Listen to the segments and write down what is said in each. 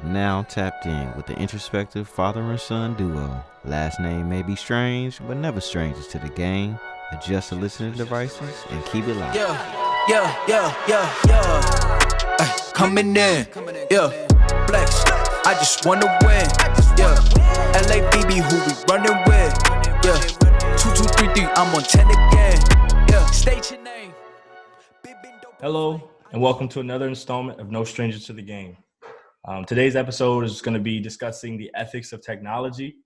now tapped in with the introspective father and son duo. Last name may be strange, but never strangers to the game. Adjust the listening devices and keep it loud. Coming in, flex. I just wanna win, LABB, who we running with, 2233, I'm on 10 again, state your name. Hello, and welcome to another installment of No Strangers to the Game. Today's episode is going to be discussing the ethics of technology.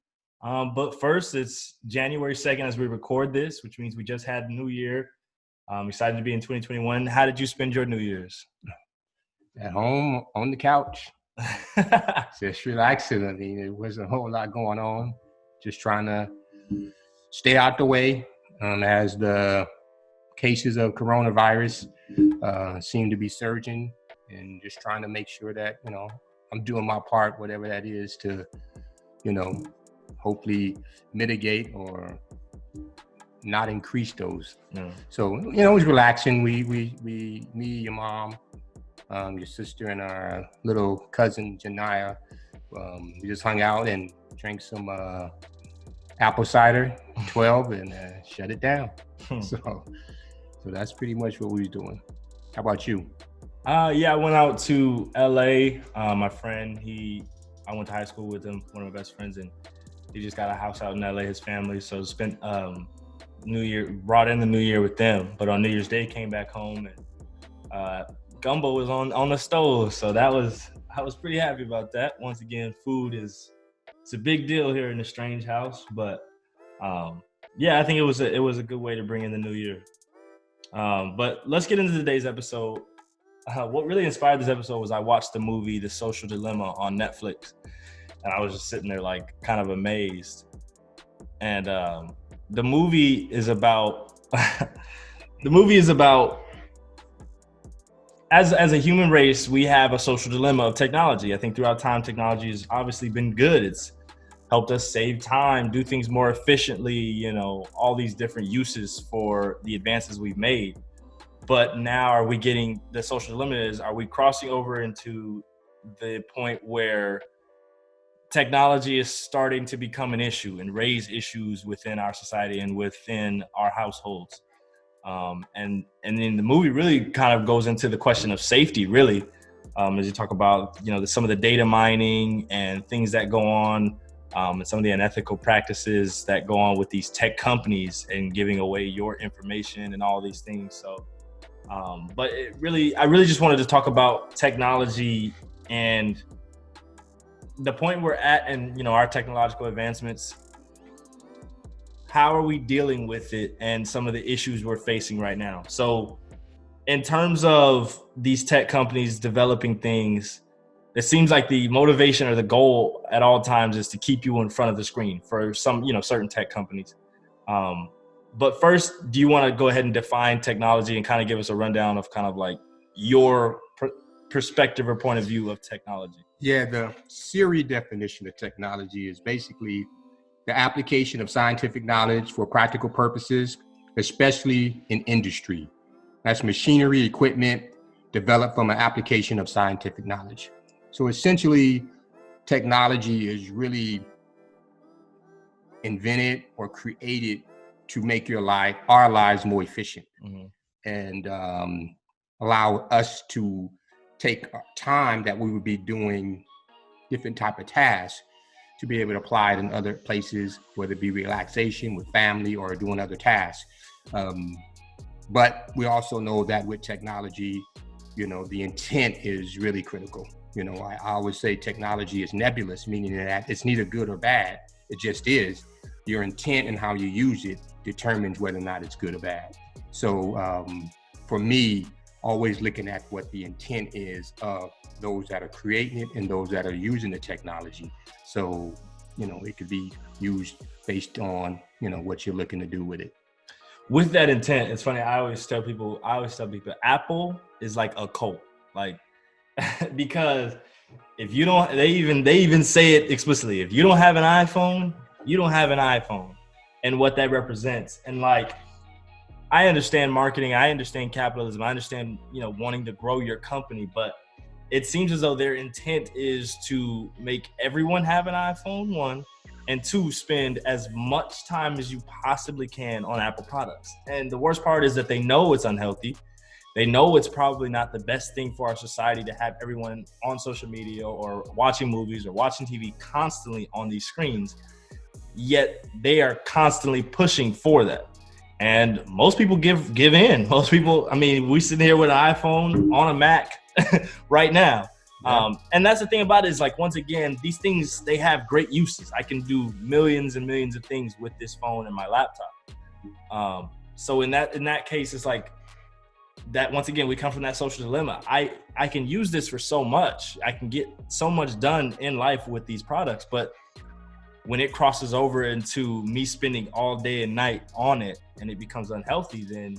But first, it's January 2nd as we record this, which means we just had New Year. Excited to be in 2021. How did you spend your New Year's? At home, on the couch. Just relaxing. I mean, there wasn't a whole lot going on. Just trying to stay out the way as the cases of coronavirus seem to be surging, and just trying to make sure that, I'm doing my part, whatever that is, to, hopefully mitigate or not increase those. Yeah. So, it was relaxing. Me, your mom, your sister, and our little cousin, Janiyah, we just hung out and drank some apple cider, 12, and shut it down. So that's pretty much what we was doing. How about you? I went out to LA. My friend, I went to high school with him, one of my best friends, and he just got a house out in LA, his family. So spent New Year, brought in the New Year with them. But on New Year's Day, came back home and gumbo was on the stove. So I was pretty happy about that. Once again, food it's a big deal here in the strange house. But I think it was a good way to bring in the New Year. But let's get into today's episode. What really inspired this episode was I watched the movie The Social Dilemma on Netflix, and I was just sitting there like kind of amazed. And the movie is about as a human race, we have a social dilemma of technology. I think throughout time, technology has obviously been good. It's helped us save time, do things more efficiently, all these different uses for the advances we've made. But now are we crossing over into the point where technology is starting to become an issue and raise issues within our society and within our households? And then the movie really kind of goes into the question of safety, really, as you talk about, some of the data mining and things that go on, and some of the unethical practices that go on with these tech companies and giving away your information and all these things. So, but I really just wanted to talk about technology and the point we're at, and our technological advancements. How are we dealing with it and some of the issues we're facing right now? So in terms of these tech companies developing things, it seems like the motivation or the goal at all times is to keep you in front of the screen for some, certain tech companies. But first, do you want to go ahead and define technology and kind of give us a rundown of kind of like your perspective or point of view of technology? Yeah, the Siri definition of technology is basically the application of scientific knowledge for practical purposes, especially in industry. That's machinery, equipment developed from an application of scientific knowledge. So essentially, technology is really invented or created to make our lives more efficient, and allow us to take time that we would be doing different type of tasks to be able to apply it in other places, whether it be relaxation with family or doing other tasks. But we also know that with technology, the intent is really critical. I always say technology is nebulous, meaning that it's neither good or bad. It just is. Your intent and how you use it determines whether or not it's good or bad. So for me, always looking at what the intent is of those that are creating it and those that are using the technology. So, it could be used based on, what you're looking to do with it. With that intent, it's funny. I always tell people, Apple is like a cult, because if you don't, they even say it explicitly. If you don't have an iPhone, you don't have an iPhone, and what that represents. And I understand marketing, I understand capitalism, I understand, wanting to grow your company, but it seems as though their intent is to make everyone have an iPhone, one, and two, spend as much time as you possibly can on Apple products. And the worst part is that they know it's unhealthy. They know it's probably not the best thing for our society to have everyone on social media or watching movies or watching TV constantly on these screens. Yet they are constantly pushing for that. And most people give in. Most people, I mean, we sit here with an iPhone on a Mac right now. And that's the thing about it is, like, once again, these things, they have great uses. I can do millions and millions of things with this phone and my laptop. So in that case, it's like that, once again, we come from that social dilemma. I can use this for so much. I can get so much done in life with these products, but when it crosses over into me spending all day and night on it and it becomes unhealthy, then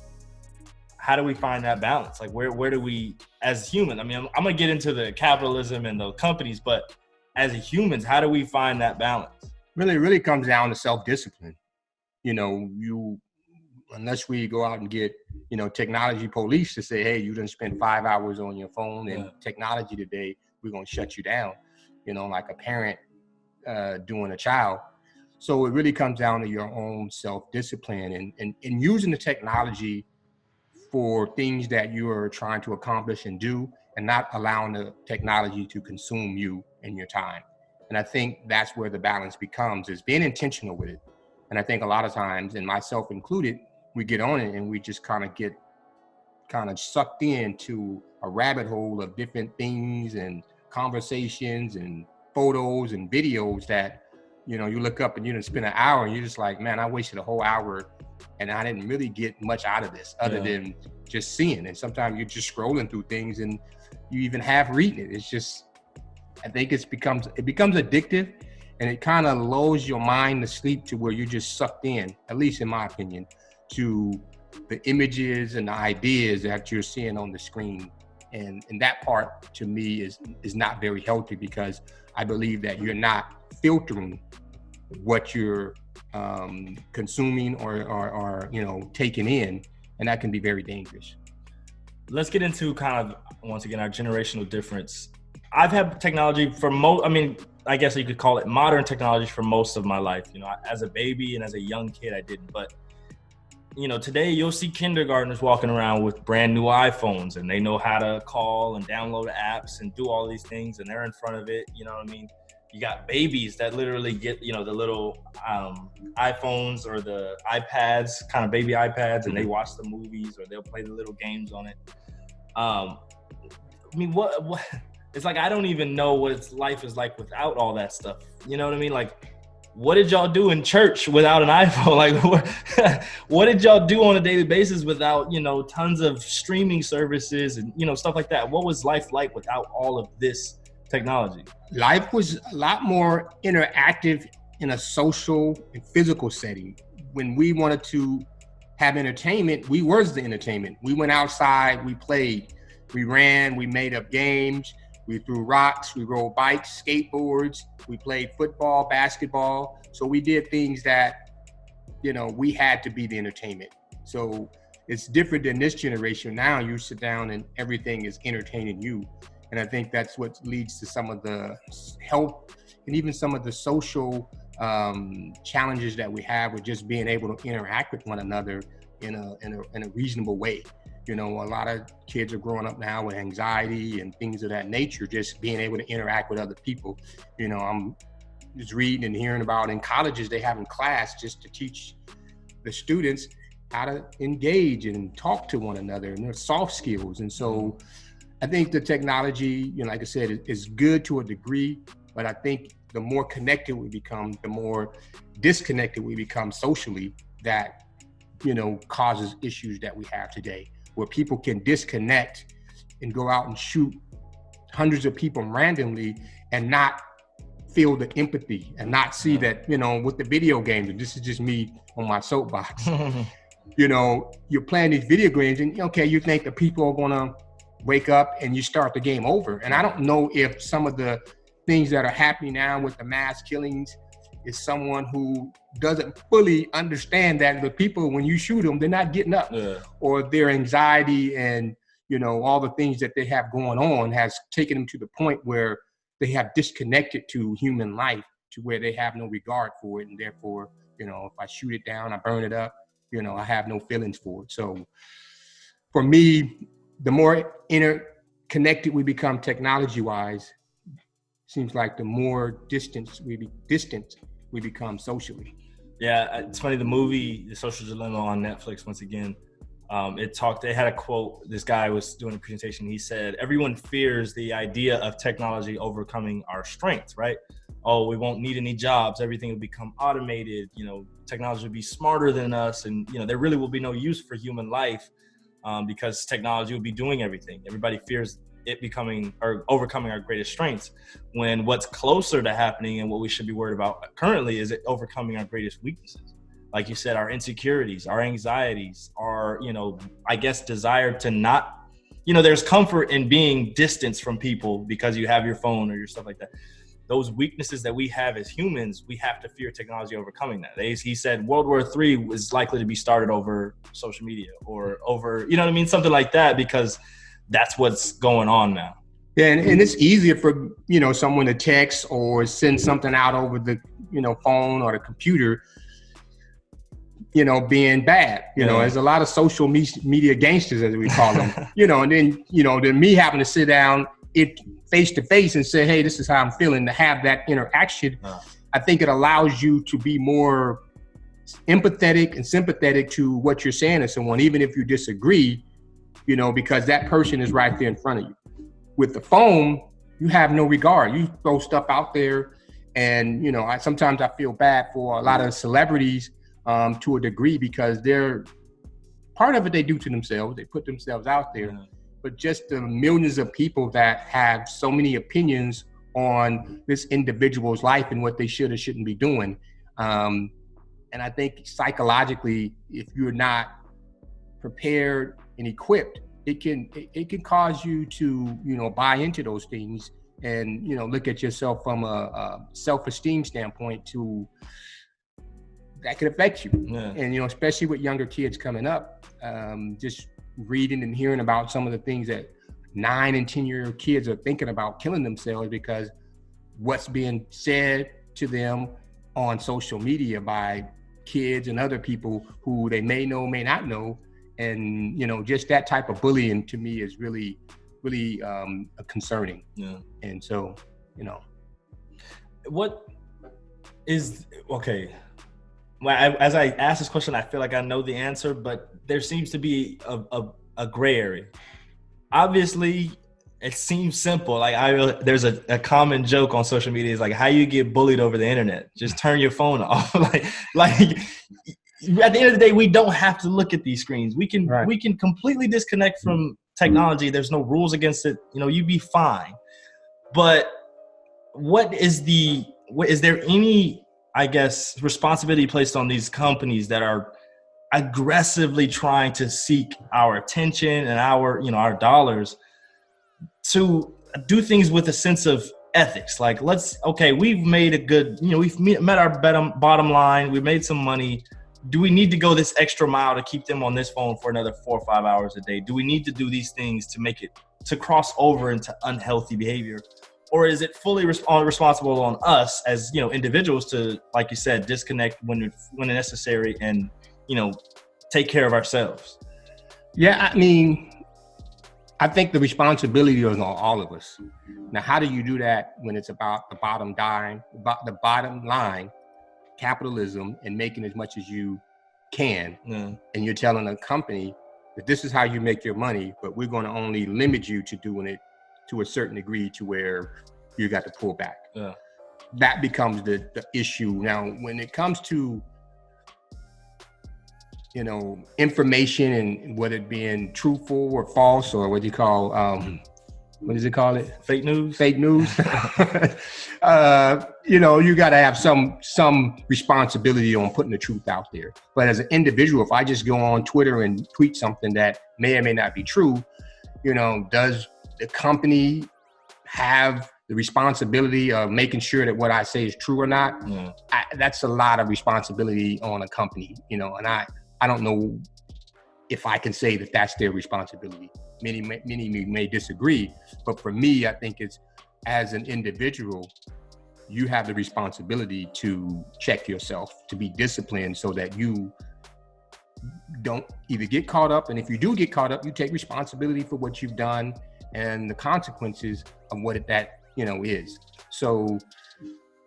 how do we find that balance? Like, where do we, as humans, I mean, I'm gonna get into the capitalism and the companies, but as humans, how do we find that balance? Really comes down to self-discipline. You know, unless we go out and get, technology police to say, hey, you didn't spend 5 hours on your phone and technology today, we're gonna shut you down, like a parent doing a child. So it really comes down to your own self-discipline and using the technology for things that you are trying to accomplish and do, and not allowing the technology to consume you and your time. And I think that's where the balance becomes, is being intentional with it. And I think a lot of times, and myself included, we get on it and we just get sucked into a rabbit hole of different things and conversations and photos and videos that, you look up and you didn't spend an hour and you're just like, man, I wasted a whole hour and I didn't really get much out of this other than just seeing. And sometimes you're just scrolling through things and you even half reading it. It's just, I think it becomes addictive, and it kind of lulls your mind to sleep to where you're just sucked in, at least in my opinion, to the images and the ideas that you're seeing on the screen. And that part to me is not very healthy, because I believe that you're not filtering what you're consuming or taking in, and that can be very dangerous. Let's get into kind of, once again, our generational difference. I've had technology for I guess you could call it modern technology for most of my life. As a baby and as a young kid, I didn't. But, today you'll see kindergartners walking around with brand new iPhones, and they know how to call and download apps and do all these things, and they're in front of it. You know what I mean? You got babies that literally get, the little iPhones or the iPads, kind of baby iPads, and they watch the movies or they'll play the little games on it. What? It's like, I don't even know what life is like without all that stuff. You know what I mean? Like, what did y'all do in church without an iPhone? Like, what did y'all do on a daily basis without, tons of streaming services and, stuff like that? What was life like without all of this technology? Life was a lot more interactive in a social and physical setting. When we wanted to have entertainment, we was the entertainment. We went outside, we played, we ran, we made up games, we threw rocks, we rode bikes, skateboards, we played football, basketball. So we did things that, we had to be the entertainment. So it's different than this generation. Now you sit down and everything is entertaining you. And I think that's what leads to some of the health and even some of the social challenges that we have with just being able to interact with one another in a reasonable way. A lot of kids are growing up now with anxiety and things of that nature, just being able to interact with other people. I'm just reading and hearing about in colleges, they have in class just to teach the students how to engage and talk to one another and their soft skills. And so I think the technology, like I said, is good to a degree, but I think the more connected we become, the more disconnected we become socially, that, causes issues that we have today, where people can disconnect and go out and shoot hundreds of people randomly and not feel the empathy and not see that, with the video games, and this is just me on my soapbox, you're playing these video games and, okay, you think the people are gonna wake up and you start the game over. And I don't know if some of the things that are happening now with the mass killings is someone who doesn't fully understand that the people, when you shoot them, they're not getting up, or their anxiety and all the things that they have going on has taken them to the point where they have disconnected to human life, to where they have no regard for it. And therefore, if I shoot it down, I burn it up, I have no feelings for it. So for me, the more interconnected we become technology-wise, seems like the more distant we become socially. Yeah, it's funny. The movie, The Social Dilemma on Netflix, once again, they had a quote. This guy was doing a presentation. He said, everyone fears the idea of technology overcoming our strengths, right? Oh, we won't need any jobs. Everything will become automated. Technology will be smarter than us. And, there really will be no use for human life because technology will be doing everything. Everybody fears it becoming or overcoming our greatest strengths, when what's closer to happening and what we should be worried about currently is it overcoming our greatest weaknesses. Like you said, our insecurities, our anxieties, our, I guess, desire to not, there's comfort in being distanced from people because you have your phone or your stuff like that. Those weaknesses that we have as humans, we have to fear technology overcoming that. He said World War III is likely to be started over social media or over, something like that, because that's what's going on now. Yeah, and it's easier for, someone to text or send something out over the, phone or the computer, being bad. There's a lot of social media gangsters, as we call them, and then, then me having to sit down face to face and say, hey, this is how I'm feeling, to have that interaction. I think it allows you to be more empathetic and sympathetic to what you're saying to someone, even if you disagree, because that person is right there in front of you. With the phone, you have no regard. You throw stuff out there, and sometimes I feel bad for a lot of celebrities to a degree, because they're part of it they do to themselves. They put themselves out there, but just the millions of people that have so many opinions on this individual's life and what they should or shouldn't be doing. And I think psychologically, if you're not prepared and equipped, it can cause you to buy into those things and look at yourself from a self-esteem standpoint that could affect you. And especially with younger kids coming up, just reading and hearing about some of the things that 9 and 10-year-old kids are thinking about killing themselves because what's being said to them on social media by kids and other people who they may know, may not know. And, just that type of bullying to me is really, really concerning. Yeah. And so, What is, okay. Well, as I ask this question, I feel like I know the answer, but there seems to be a gray area. Obviously, it seems simple. Like there's a common joke on social media is like, how you get bullied over the internet? Just turn your phone off. like at the end of the day, we don't have to look at these screens. We can completely disconnect from technology. There's no rules against it. You'd be fine. But is there any, I guess, responsibility placed on these companies that are aggressively trying to seek our attention and our dollars to do things with a sense of ethics? Like, we've made a good, we've met our bottom line. We've made some money. Do we need to go this extra mile to keep them on this phone for another 4 or 5 hours a day? Do we need to do these things to make it, to cross over into unhealthy behavior? Or is it fully responsible on us as, individuals to, like you said, disconnect when necessary and, take care of ourselves? Yeah, I think the responsibility is on all of us. Now, how do you do that when it's about the bottom line, capitalism, and making as much as you can? And you're telling a company that this is how you make your money, but we're going to only limit you to doing it to a certain degree to where you got to pull back. That becomes the issue. Now, when it comes to information and whether it being truthful or false, or what do you call, what does it call it? Fake news. You got to have some responsibility on putting the truth out there. But as an individual, if I just go on Twitter and tweet something that may or may not be true, does the company have the responsibility of making sure that what I say is true or not? That's a lot of responsibility on a company, and I don't know if I can say that that's their responsibility. Many may disagree, but for me, I think it's as an individual, you have the responsibility to check yourself, to be disciplined so that you don't either get caught up. And if you do get caught up, you take responsibility for what you've done and the consequences of what that, is. So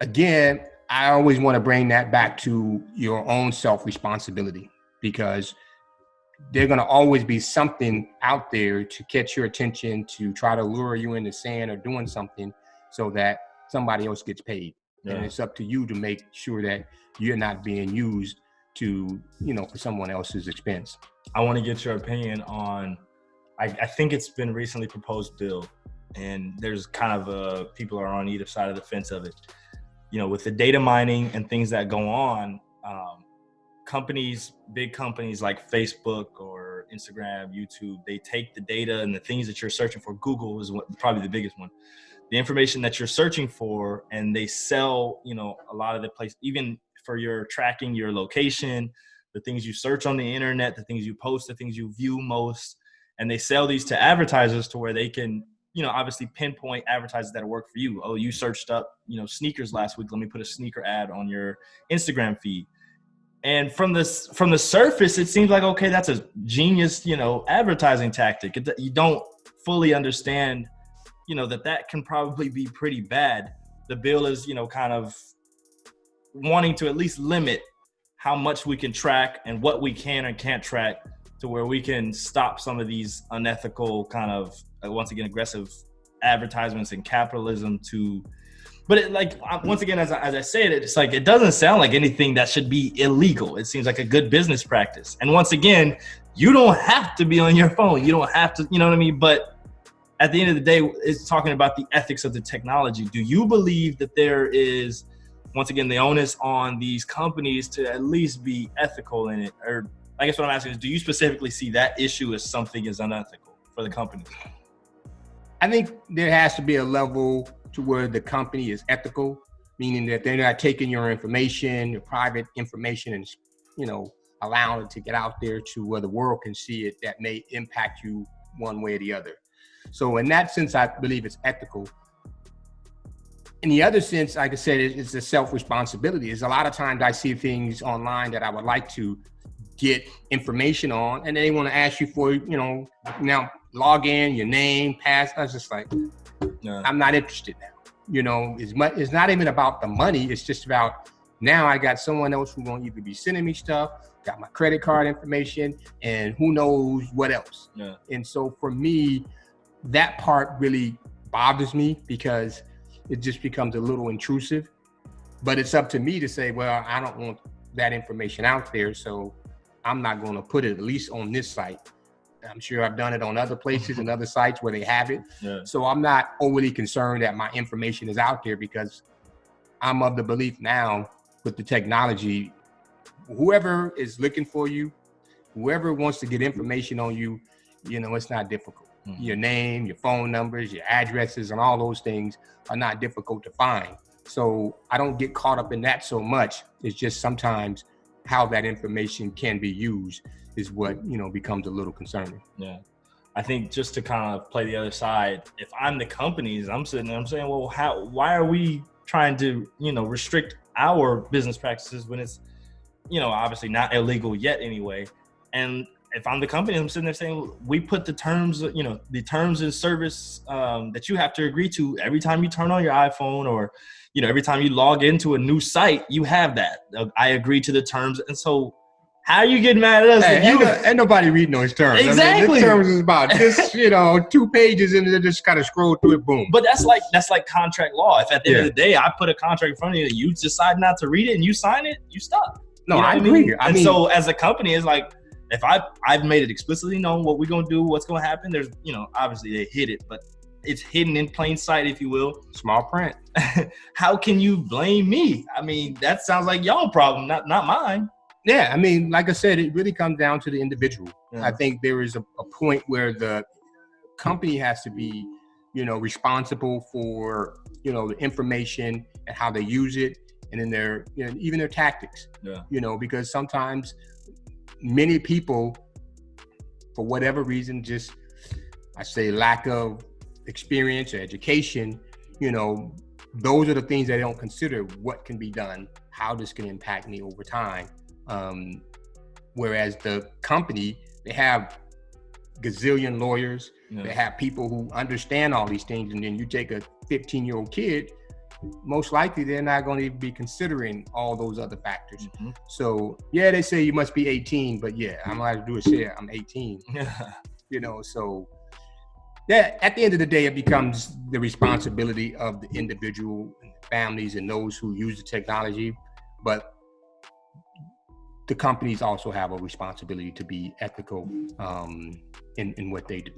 again, I always want to bring that back to your own self-responsibility, because there's going to always be something out there to catch your attention, to try to lure you into saying or doing something so that somebody else gets paid. Yeah. And it's up to you to make sure that you're not being used to, for someone else's expense. I want to get your opinion on, I think it's been recently proposed bill, and there's kind of people are on either side of the fence of it. With the data mining and things that go on, big companies like Facebook or Instagram, YouTube, they take the data and the things that you're searching for. Google is probably the biggest one. The information that you're searching for, and they sell, a lot of the place, even for your tracking your location, the things you search on the internet, the things you post, the things you view most, and they sell these to advertisers to where they can, obviously pinpoint advertisers that work for you. Oh, you searched up, sneakers last week. Let me put a sneaker ad on your Instagram feed. And from the surface, it seems like, okay, that's a genius, advertising tactic. You don't fully understand, that can probably be pretty bad. The bill is, kind of wanting to at least limit how much we can track and what we can and can't track, to where we can stop some of these unethical kind of, once again, aggressive advertisements and capitalism but it, once again, as I say it, it's like, it doesn't sound like anything that should be illegal. It seems like a good business practice. And once again, you don't have to be on your phone. You don't have to, you know what I mean? But at the end of the day, it's talking about the ethics of the technology. Do you believe that there is, once again, the onus on these companies to at least be ethical in it? Or I guess what I'm asking is, do you specifically see that issue as something is unethical for the company? I think there has to be a level to where the company is ethical, meaning that they're not taking your information, your private information, and, allowing it to get out there to where the world can see it, that may impact you one way or the other. So in that sense, I believe it's ethical. In the other sense, like I said, it's a self-responsibility. There's a lot of times I see things online that I would like to get information on, and they want to ask you for, now log in, your name, pass. I was just like, I'm not interested now. It's not even about the money. It's just about, now I got someone else who's going to either be sending me stuff, got my credit card information, and who knows what else. Yeah. And so for me, that part really bothers me, because it just becomes a little intrusive. But it's up to me to say, well, I don't want that information out there, so I'm not going to put it, at least on this site. I'm sure I've done it on other places and other sites where they have it. Yeah. So I'm not overly concerned that my information is out there, because I'm of the belief now with the technology, whoever is looking for you, whoever wants to get information on you, it's not difficult. Mm-hmm. Your name, your phone numbers, your addresses, and all those things are not difficult to find. So I don't get caught up in that so much. It's just sometimes how that information can be used is what, becomes a little concerning. Yeah. I think just to kind of play the other side, if I'm the companies, I'm sitting there, I'm saying, well, why are we trying to, restrict our business practices when it's, obviously not illegal yet anyway. And if I'm the company, I'm sitting there saying, we put the terms, the terms and service that you have to agree to every time you turn on your iPhone, or, every time you log into a new site, you have that. I agree to the terms. And so how are you getting mad at us? Hey, ain't nobody reading those terms. Exactly. The terms is about just, 2 pages, and they just kind of scroll through it, boom. But that's like contract law. If at the end of the day, I put a contract in front of you, you decide not to read it and you sign it, you stop. No, I agree. I mean, so as a company, it's like, if I've made it explicitly known what we're going to do, what's going to happen, there's, obviously they hid it, but it's hidden in plain sight, if you will. Small print. How can you blame me? I mean, that sounds like y'all problem, not mine. Yeah, I mean, like I said, it really comes down to the individual. Yeah. I think there is a point where the company has to be, responsible for, the information and how they use it, and in their, even their tactics. Yeah. Because sometimes many people, for whatever reason, just I say lack of experience or education, those are the things they don't consider what can be done, how this can impact me over time. Whereas the company, they have gazillion lawyers, they have people who understand all these things, and then you take a 15-year-old kid, most likely they're not going to even be considering all those other factors. So yeah, they say you must be 18, but yeah, I'm allowed to do a share. I'm 18. So yeah, at the end of the day, it becomes the responsibility of the individual and the families and those who use the technology. But the companies also have a responsibility to be ethical in what they do.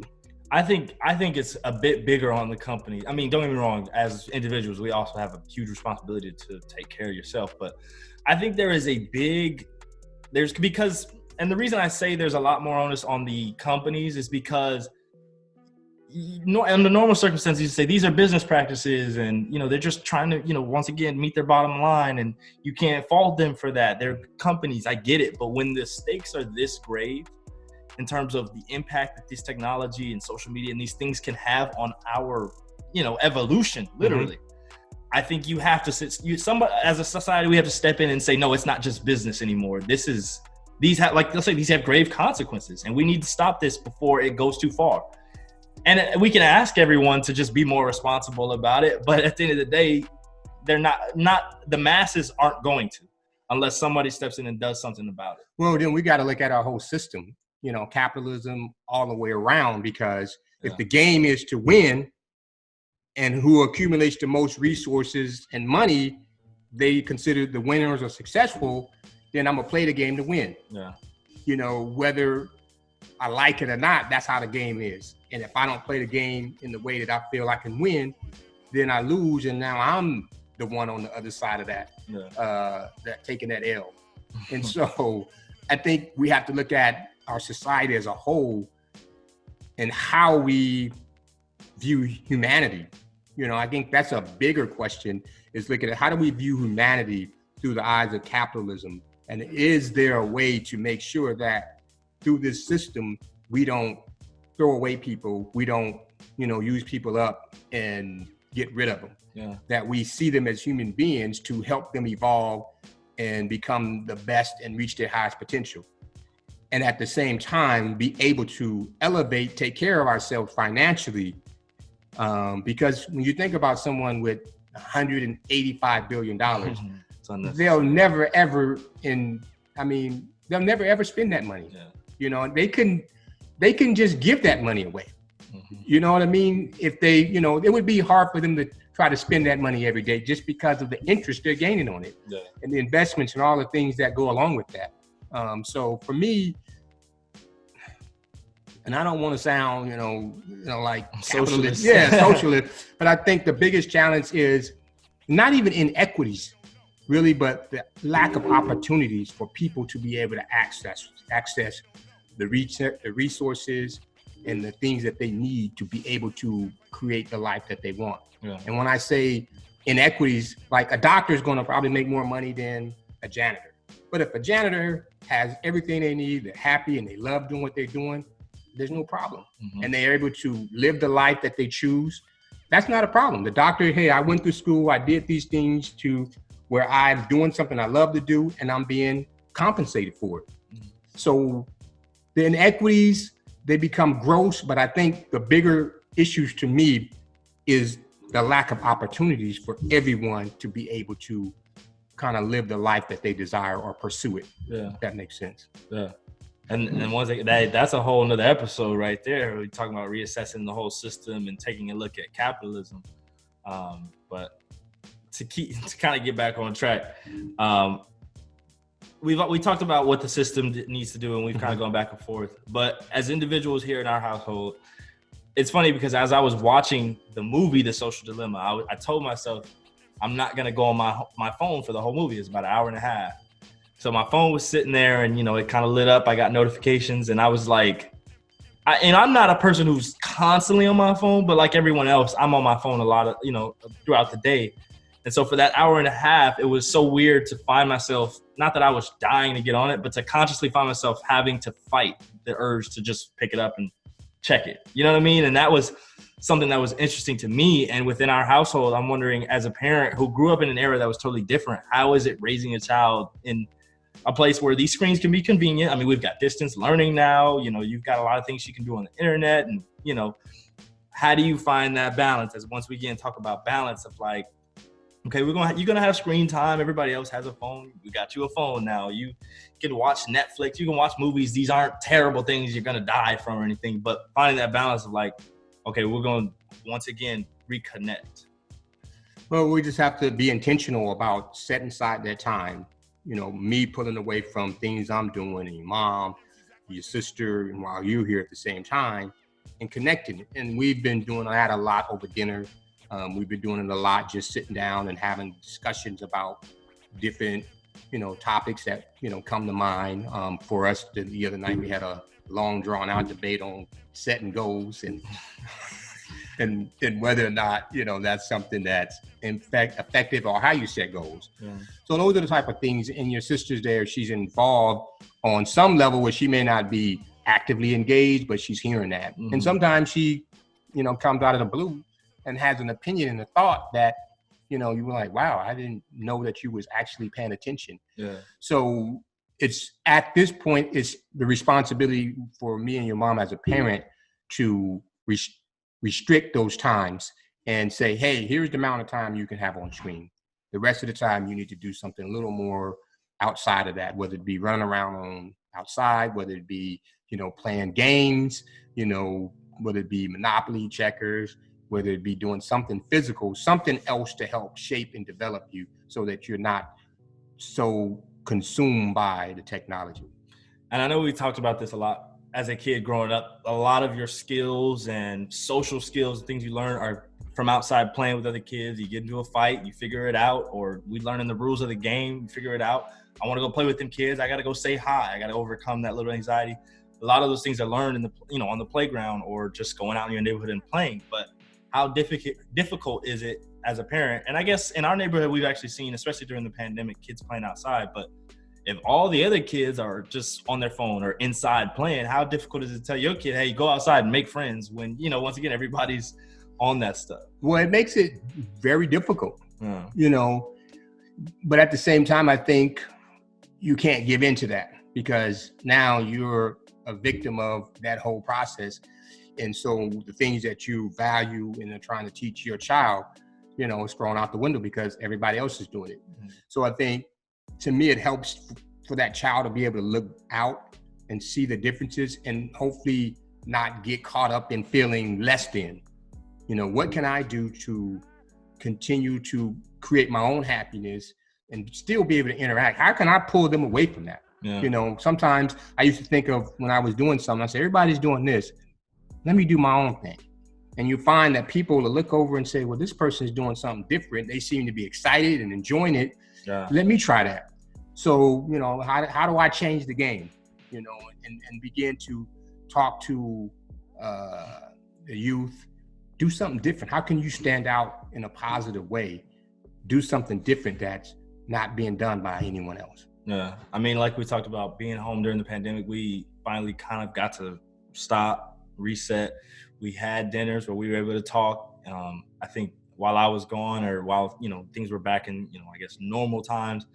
I think it's a bit bigger on the company. I mean, don't get me wrong, as individuals, we also have a huge responsibility to take care of yourself. But I think there is and the reason I say there's a lot more onus on the companies is because under normal circumstances, you say these are business practices and, they're just trying to, once again, meet their bottom line, and you can't fault them for that. They're companies. I get it. But when the stakes are this grave in terms of the impact that this technology and social media and these things can have on our, evolution, literally, I think you have to as a society, we have to step in and say, no, it's not just business anymore. These have grave consequences, and we need to stop this before it goes too far. And we can ask everyone to just be more responsible about it, but at the end of the day, they're not the masses aren't going to, unless somebody steps in and does something about it. Well, then we got to look at our whole system, capitalism all the way around, because if the game is to win, and who accumulates the most resources and money, they consider the winners are successful, then I'm gonna play the game to win. Whether I like it or not, that's how the game is. And if I don't play the game in the way that I feel I can win, then I lose, and now I'm the one on the other side of that, that taking that L. And so I think we have to look at our society as a whole and how we view humanity. I think that's a bigger question, is looking at how do we view humanity through the eyes of capitalism? And is there a way to make sure that through this system, we don't throw away people, we don't, use people up and get rid of them, that we see them as human beings to help them evolve and become the best and reach their highest potential. And at the same time, be able to elevate, take care of ourselves financially. Because when you think about someone with $185 billion, they'll never ever spend that money. They can just give that money away. You know what I mean? If they, it would be hard for them to try to spend that money every day just because of the interest they're gaining on it, and the investments and all the things that go along with that. So for me, and I don't want to sound, like socialist. Socialist, but I think the biggest challenge is not even inequities, really, but the lack of opportunities for people to be able to access the resources and the things that they need to be able to create the life that they want. And when I say inequities, like a doctor is going to probably make more money than a janitor. But if a janitor has everything they need, they're happy and they love doing what they're doing, there's no problem. And they're able to live the life that they choose. That's not a problem. The doctor, hey, I went through school, I did these things to where I'm doing something I love to do and I'm being compensated for it. So the inequities, they become gross, but I think the bigger issues to me is the lack of opportunities for everyone to be able to kind of live the life that they desire or pursue it. If that makes sense. And once that's a whole nother episode right there. We're talking about reassessing the whole system and taking a look at capitalism. But to kind of get back on track, we talked about what the system needs to do, and we've kind of gone back and forth. But as individuals here in our household, it's funny because as I was watching the movie, The Social Dilemma, I told myself I'm not gonna go on my phone for the whole movie. It's about an hour and a half. So my phone was sitting there and, it kind of lit up. I got notifications and I was like, I'm not a person who's constantly on my phone, but like everyone else, I'm on my phone a lot of, throughout the day. And so for that hour and a half, it was so weird to find myself, not that I was dying to get on it, but to consciously find myself having to fight the urge to just pick it up and check it. You know what I mean? And that was something that was interesting to me. And within our household, I'm wondering, as a parent who grew up in an era that was totally different, how is it raising a child in a place where these screens can be convenient? I mean, we've got distance learning now. You know, you've got a lot of things you can do on the internet. And, you know, how do you find that balance? As once we again talk about balance of like, okay, you're gonna have screen time. Everybody else has a phone. We got you a phone now. You can watch Netflix. You can watch movies. These aren't terrible things you're gonna die from or anything. But finding that balance of like, okay, we're gonna once again reconnect. Well, we just have to be intentional about setting aside that time. You know, me pulling away from things I'm doing, and your mom, your sister, and while you're here at the same time, and connecting. And we've been doing that a lot over dinner. We've been doing it a lot, just sitting down and having discussions about different, you know, topics that, you know, come to mind. For us, the other night, we had a long drawn out debate on setting goals and whether or not, you know, that's something that's in fact effective, or how you set goals. Yeah. So those are the type of things. And your sister's there, she's involved on some level where she may not be actively engaged, but she's hearing that. Mm-hmm. And sometimes she, you know, comes out of the blue and has an opinion and a thought that, you know, you were like, wow, I didn't know that you was actually paying attention. Yeah. So it's at this point, it's the responsibility for me and your mom as a parent to restrict those times and say, hey, here's the amount of time you can have on screen. The rest of the time you need to do something a little more outside of that, whether it be running around on outside, whether it be, you know, playing games, you know, whether it be Monopoly, checkers, whether it be doing something physical, something else to help shape and develop you so that you're not so consumed by the technology. And I know we talked about this a lot as a kid growing up. A lot of your skills and social skills, things you learn are from outside playing with other kids. You get into a fight, you figure it out, or we learn the rules of the game, you figure it out. I want to go play with them kids. I got to go say hi. I got to overcome that little anxiety. A lot of those things are learned in the, you know, on the playground or just going out in your neighborhood and playing. But how difficult is it as a parent? And I guess in our neighborhood, we've actually seen, especially during the pandemic, kids playing outside. But if all the other kids are just on their phone or inside playing, how difficult is it to tell your kid, hey, go outside and make friends when, you know, once again, everybody's on that stuff? Well, it makes it very difficult, you know, but at the same time, I think you can't give in to that because now you're a victim of that whole process. And so the things that you value and are trying to teach your child, you know, is thrown out the window because everybody else is doing it. Mm-hmm. So I think, to me, it helps for that child to be able to look out and see the differences and hopefully not get caught up in feeling less than. You know, what can I do to continue to create my own happiness and still be able to interact? How can I pull them away from that? Yeah. You know, sometimes I used to think of when I was doing something, I said, everybody's doing this. Let me do my own thing. And you find that people will look over and say, well, this person is doing something different. They seem to be excited and enjoying it. Yeah. Let me try that. So, you know, how do I change the game, you know, and begin to talk to the youth, do something different. How can you stand out in a positive way? Do something different that's not being done by anyone else. Yeah. I mean, like we talked about being home during the pandemic, we finally kind of got to stop, reset. We had dinners where we were able to talk. I think while I was gone, or while, you know, things were back in, you know, I guess normal times,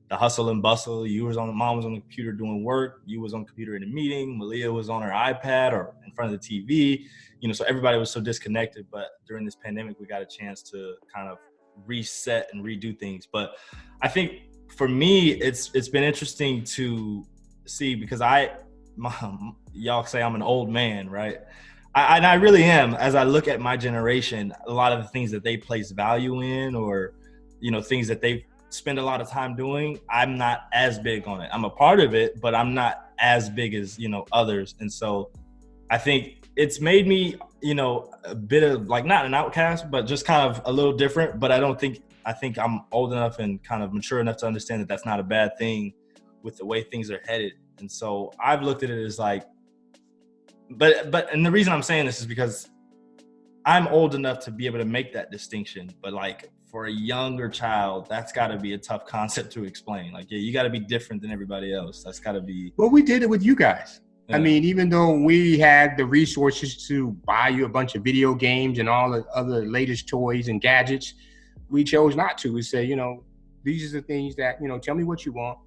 the hustle and bustle, mom was on the computer doing work, you was on the computer in a meeting, Malia was on her iPad or in front of the TV, you know, so everybody was so disconnected. But during this pandemic, we got a chance to kind of reset and redo things. But I think for me, it's been interesting to see, because y'all say I'm an old man, right? I really am. As I look at my generation, a lot of the things that they place value in, or, you know, things that they spend a lot of time doing, I'm not as big on it. I'm a part of it, but I'm not as big as, you know, others. And so I think it's made me, you know, a bit of like, not an outcast, but just kind of a little different. But I think I'm old enough and kind of mature enough to understand that that's not a bad thing with the way things are headed. And so I've looked at it as like, and the reason I'm saying this is because I'm old enough to be able to make that distinction. But like for a younger child, that's got to be a tough concept to explain. Like, yeah, you got to be different than everybody else. That's got to be. Well, we did it with you guys. I mean, even though we had the resources to buy you a bunch of video games and all the other latest toys and gadgets, we chose not to. We say, you know, these are the things that, you know, tell me what you want.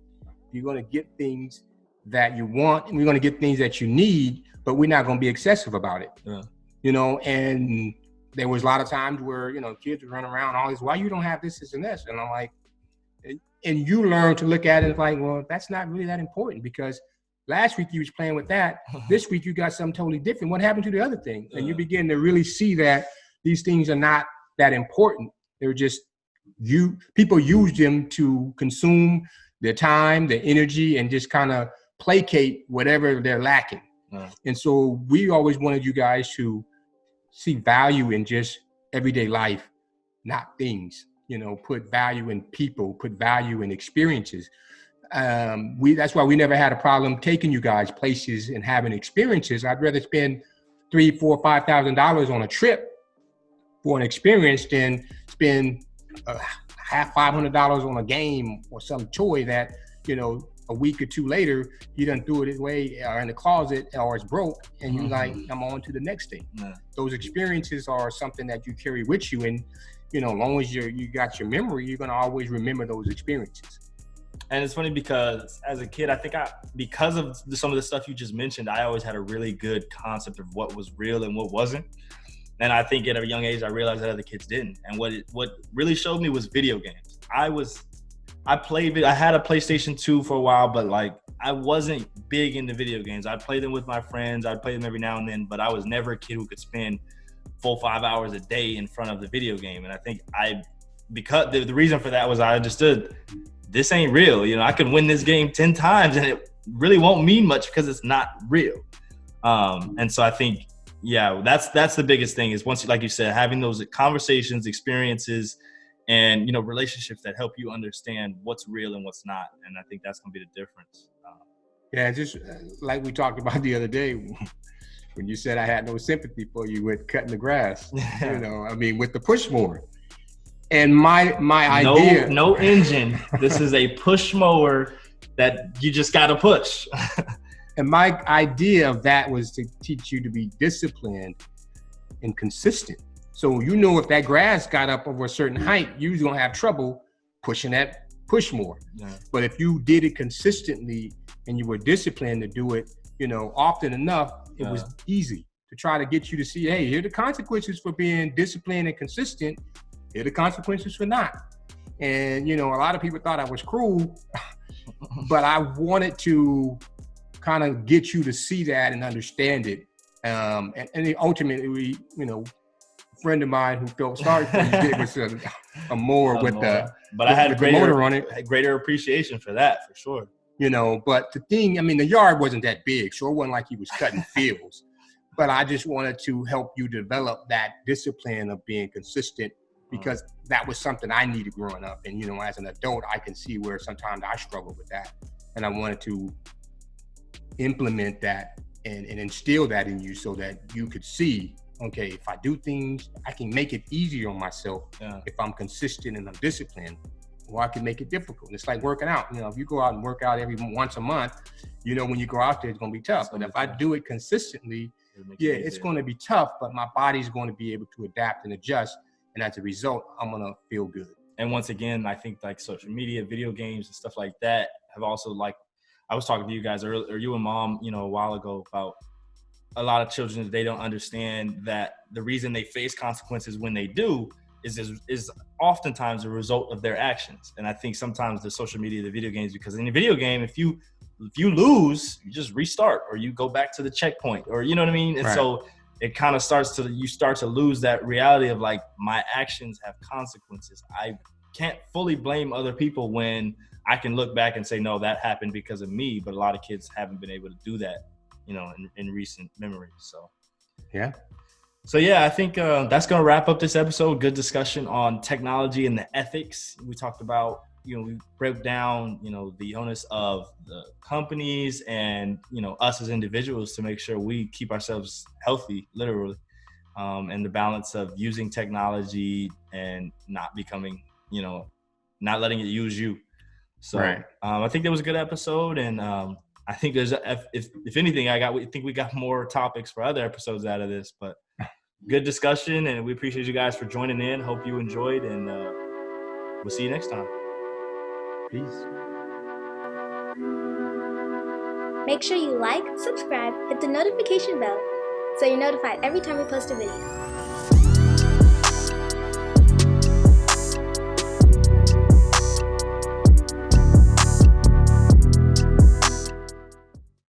You're going to get things that you want, and we're going to get things that you need, but we're not going to be excessive about it. Yeah. You know, and there was a lot of times where, you know, kids would run around all this, why you don't have this and this? And I'm like, and you learn to look at it like, well, that's not really that important, because last week you was playing with that. This week you got something totally different. What happened to the other thing? And you begin to really see that these things are not that important. They're just, people use them to consume their time, their energy, and just kind of placate whatever they're lacking. And so we always wanted you guys to see value in just everyday life, not things. You know, put value in people, put value in experiences. That's why we never had a problem taking you guys places and having experiences. I'd rather spend $3,000, $4,000, $5,000 on a trip for an experience than spend $500 on a game or some toy that, you know, a week or two later, you done threw it away or in the closet, or it's broke, and you're like, I'm on to the next thing. Those experiences are something that you carry with you, and you know, as long as you got your memory, you're gonna always remember those experiences. And it's funny because as a kid, I think because of some of the stuff you just mentioned, I always had a really good concept of what was real and what wasn't. And I think at a young age, I realized that other kids didn't. And what really showed me was video games. I had a PlayStation 2 for a while, but like I wasn't big into video games. I'd play them with my friends. I'd play them every now and then, but I was never a kid who could spend 4-5 hours a day in front of the video game. And I think because the reason for that was I understood this ain't real. You know, I can win this game 10 times and it really won't mean much because it's not real. And so I think, yeah, that's the biggest thing is once, like you said, having those conversations, experiences, and, you know, relationships that help you understand what's real and what's not. And I think that's going to be the difference. Yeah, just like we talked about the other day, when you said I had no sympathy for you with cutting the grass, you know, I mean, with the push mower. And my idea. No engine. This is a push mower that you just got to push. And my idea of that was to teach you to be disciplined and consistent. So, you know, if that grass got up over a certain height, you was going to have trouble pushing that push mower. Yeah. But if you did it consistently and you were disciplined to do it, you know, often enough, it was easy to try to get you to see, hey, here are the consequences for being disciplined and consistent. Here are the consequences for not. And, you know, a lot of people thought I was cruel, but I wanted to kind of get you to see that and understand it. And ultimately, you know, a friend of mine who felt sorry for me gave us a mower with the motor on it. Greater appreciation for that, for sure. You know, but the thing, I mean, the yard wasn't that big, so it wasn't like he was cutting fields. But I just wanted to help you develop that discipline of being consistent, because that was something I needed growing up. And, you know, as an adult, I can see where sometimes I struggle with that. And I wanted to implement that and instill that in you so that you could see, okay, if I do things, I can make it easier on myself if I'm consistent and I'm disciplined, or I can make it difficult. It's like working out. You know, if you go out and work out once a month, you know, when you go out there, it's going to be tough. But if I do it consistently, it's going to be tough, but my body's going to be able to adapt and adjust. And as a result, I'm going to feel good. And once again, I think like social media, video games and stuff like that have also, like, I was talking to you guys earlier, or you and Mom, you know, a while ago, about a lot of children, they don't understand that the reason they face consequences when they do is oftentimes a result of their actions. And I think sometimes the social media, the video games, because in a video game, if you lose, you just restart, or you go back to the checkpoint, or you know what I mean? And so it kind of you start to lose that reality of like, my actions have consequences. I can't fully blame other people when I can look back and say, no, that happened because of me. But a lot of kids haven't been able to do that, you know, in recent memory. So yeah, I think that's going to wrap up this episode. Good discussion on technology and the ethics. We talked about, you know, we broke down, you know, the onus of the companies and, you know, us as individuals to make sure we keep ourselves healthy, literally, and the balance of using technology and not becoming, you know, not letting it use you. So I think that was a good episode. And I think there's if anything, we think we got more topics for other episodes out of this, but good discussion, and we appreciate you guys for joining in. Hope you enjoyed, and we'll see you next time. Peace. Make sure you like, subscribe, hit the notification bell so you're notified every time we post a video.